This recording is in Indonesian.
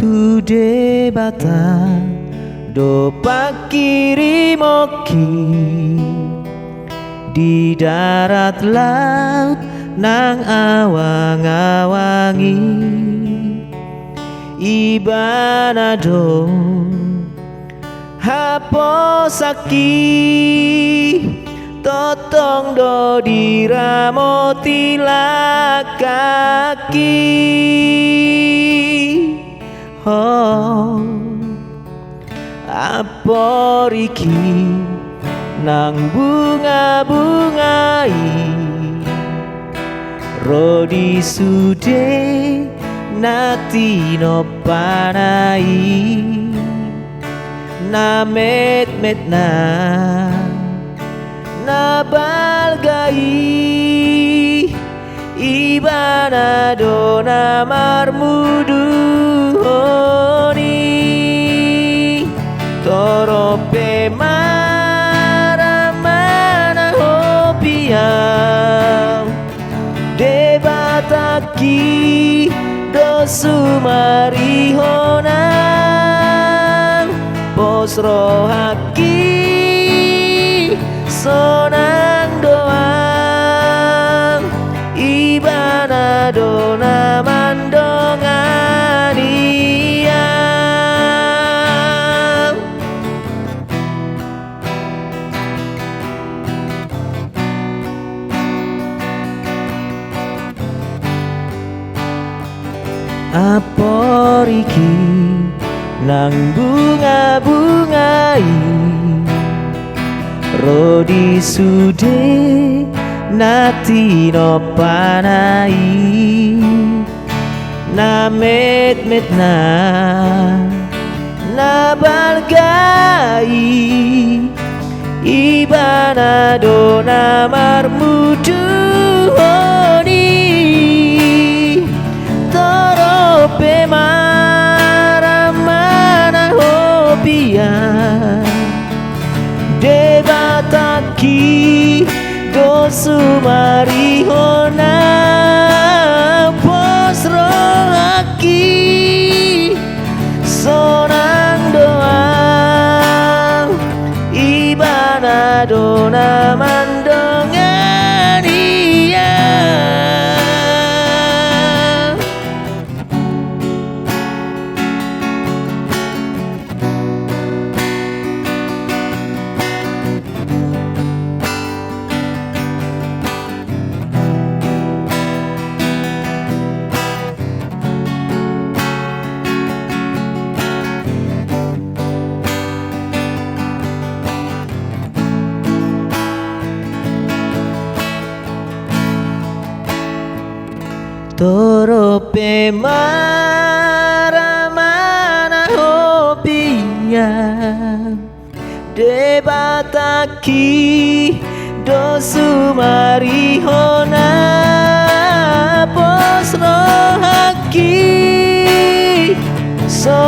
tude bata do pakiri moki di darat laut nang awang-awangi ibanado haposaki totong do diramoti lakaki oh aporiki nang bunga-bungai rodi sude nati no panai na met na balgai ibana dona marmudu honi torope maramana hopiam debataki dosumari honang posro haki sonang doang ibana dona mandongania aporiki nang bunga-bungai rodi sude nati no panai na met na balgai ibana dona marmudu honi torope maramana hopia debataki dosumari hona posro haki sonang doang ibana dona mandongania torope maramana hopia debataki dosumari hona posro haki so